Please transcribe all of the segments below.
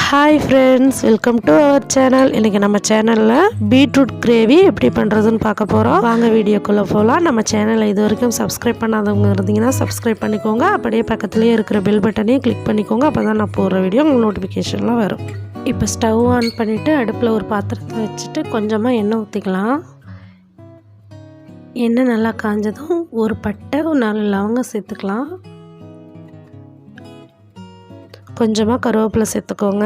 Hi friends, welcome to our channel. இன்றைக்கி நம்ம சேனலில் பீட்ரூட் கிரேவி எப்படி பண்ணுறதுன்னு பார்க்க போகிறோம். வாங்க வீடியோக்குள்ளே போகலாம். நம்ம சேனலை இது வரைக்கும் சப்ஸ்கிரைப் பண்ணாதவங்க இருந்தீங்கன்னா சப்ஸ்கிரைப் பண்ணிக்கோங்க. அப்படியே பக்கத்துலேயே இருக்கிற பெல் பட்டனையும் கிளிக் பண்ணிக்கோங்க. அப்போ தான் நான் போடுற வீடியோ உங்களுக்கு நோட்டிஃபிகேஷன்லாம் வரும். இப்போ ஸ்டவ் ஆன் பண்ணிவிட்டு அடுப்பில் ஒரு பாத்திரத்தை வச்சுட்டு கொஞ்சமாக எண்ணெய் ஊற்றிக்கலாம். எண்ணெய் நல்லா காஞ்சதும் ஒரு பட்டை 4 லவங்கம் சேர்த்துக்கலாம். கொஞ்சமாக கருவேப்பிலை சேர்த்துக்கோங்க.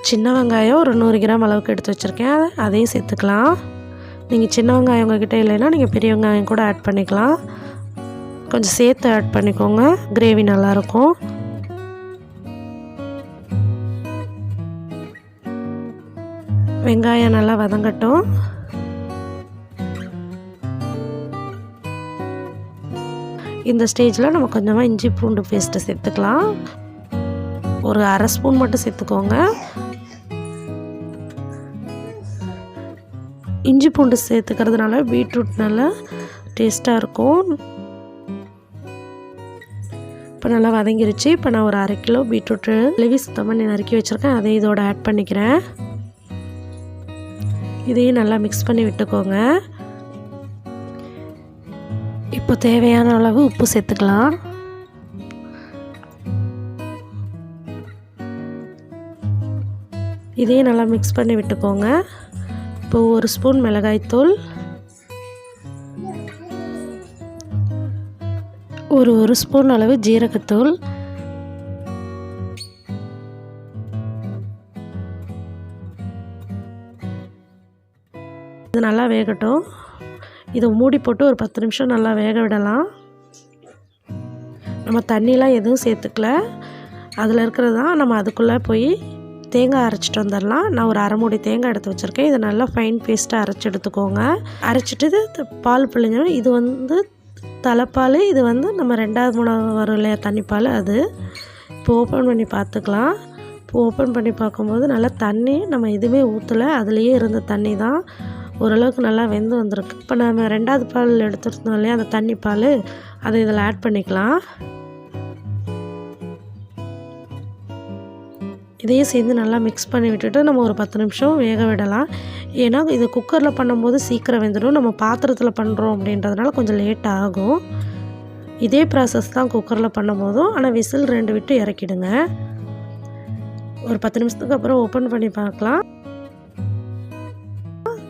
சின்ன வெங்காயம் ஒரு 100 கிராம் அளவுக்கு எடுத்து வச்சுருக்கேன், அதையும் சேர்த்துக்கலாம். நீங்கள் சின்ன வெங்காயம் உங்ககிட்ட இல்லைன்னா நீங்கள் பெரிய வெங்காயம் கூட ஆட் பண்ணிக்கலாம். கொஞ்சம் சேர்த்து ஆட் பண்ணிக்கோங்க, கிரேவி நல்லாயிருக்கும். வெங்காயம் நல்லா வதங்கட்டும். இந்த ஸ்டேஜில் நம்ம கொஞ்சமாக இஞ்சி பூண்டு பேஸ்ட்டு சேர்த்துக்கலாம். ஒரு அரை ஸ்பூன் மட்டும் சேர்த்துக்கோங்க. இஞ்சி பூண்டு சேர்த்துக்கிறதுனால பீட்ரூட் நல்லா டேஸ்ட்டாக இருக்கும். இப்போ நல்லா வதங்கிருச்சு. இப்போ நான் ஒரு 1/2 கிலோ பீட்ரூட்டு கழுவி சுத்தம் பண்ணி நறுக்கி வச்சுருக்கேன், அதை இதோட ஆட் பண்ணிக்கிறேன். இதையும் நல்லா மிக்ஸ் பண்ணி விட்டுக்கோங்க. இப்போ தேவையான அளவு உப்பு சேர்த்துக்கலாம். இதையும் நல்லா மிக்ஸ் பண்ணி விட்டுக்கோங்க. இப்போ 1 ஸ்பூன் மிளகாய்த்தூள், ஒரு ஸ்பூன் அளவு ஜீரகத்தூள், இது நல்லா வேகட்டும். இதை மூடி போட்டு ஒரு 10 நிமிஷம் நல்லா வேக விடலாம். நம்ம தண்ணிலாம் எதுவும் சேர்த்துக்கல, அதில் இருக்கிறது தான். நம்ம அதுக்குள்ளே போய் தேங்காய் அரைச்சிட்டு வந்துடலாம். நான் ஒரு 1/2 மூடி தேங்காய் எடுத்து வச்சுருக்கேன். இதை நல்லா ஃபைன் பேஸ்ட்டாக அரைச்சி எடுத்துக்கோங்க. அரைச்சிட்டு பால் பிழிஞ்சோம். இது தலைப்பால், இது நம்ம 2வது 3வது வரும் இல்லையா தண்ணிப்பால், அது. இப்போ ஓப்பன் பண்ணி பார்த்துக்கலாம். இப்போ ஓப்பன் பண்ணி பார்க்கும்போது நல்லா தண்ணி நம்ம எதுவுமே ஊற்றலை, அதுலேயே இருந்த தண்ணி தான். ஓரளவுக்கு நல்லா வெந்து வந்திருக்கு. இப்போ நம்ம 2வது பால் எடுத்துருந்தோம் இல்லையா, அந்த தண்ணி பால், அதை இதில் ஆட் பண்ணிக்கலாம். இதையும் சேர்ந்து நல்லா மிக்ஸ் பண்ணி விட்டுட்டு நம்ம ஒரு 10 நிமிஷம் வேக விடலாம். ஏன்னா இது குக்கரில் பண்ணும்போது சீக்கிரம் வெந்துடும், நம்ம பாத்திரத்தில் பண்ணுறோம் அப்படின்றதுனால கொஞ்சம் லேட் ஆகும். இதே ப்ராசஸ் தான் குக்கரில் பண்ணும்போதும், ஆனால் விசில் 2 விட்டு இறக்கிடுங்க. ஒரு 10 நிமிஷத்துக்கு அப்புறம் ஓப்பன் பண்ணி பார்க்கலாம்.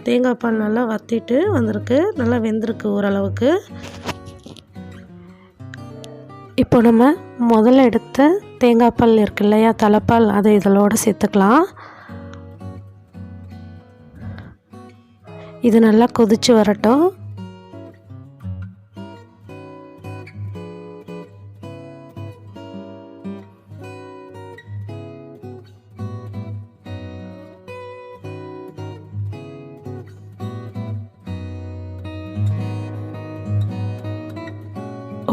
தேங்காய் பால் நல்லா வற்றிட்டு வந்திருக்கு, நல்லா வெந்திருக்கு ஓரளவுக்கு. இப்போ நம்ம முதல்ல எடுத்த தேங்காய் பால் இருக்கு இல்லையா, தலைப்பால், அதை இதோட சேர்த்துக்கலாம். இது நல்லா கொதிச்சு வரட்டும்.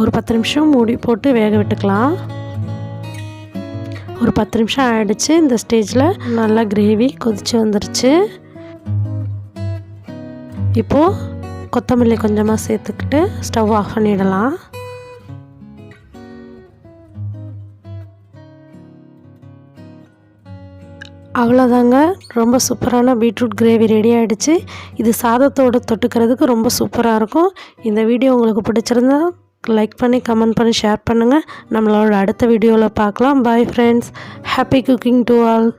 ஒரு 10 நிமிஷம் மூடி போட்டு வேக விட்டுக்கலாம். ஒரு 10 நிமிஷம் ஆகிடுச்சு. இந்த ஸ்டேஜில் நல்லா கிரேவி கொதிச்சு வந்துருச்சு. இப்போது கொத்தமல்லி கொஞ்சமாக சேர்த்துக்கிட்டு ஸ்டவ் ஆஃப் பண்ணிடலாம். அவ்வளோதாங்க, ரொம்ப சூப்பரான பீட்ரூட் கிரேவி ரெடி ஆகிடுச்சு. இது சாதத்தோடு தொட்டுக்கிறதுக்கு ரொம்ப சூப்பராக இருக்கும். இந்த வீடியோ உங்களுக்கு பிடிச்சிருந்தா லைக் பண்ணி, கமெண்ட் பண்ணி, ஷேர் பண்ணுங்கள். நம்மளோட அடுத்த வீடியோவில் பார்க்கலாம். Bye friends, happy cooking to all.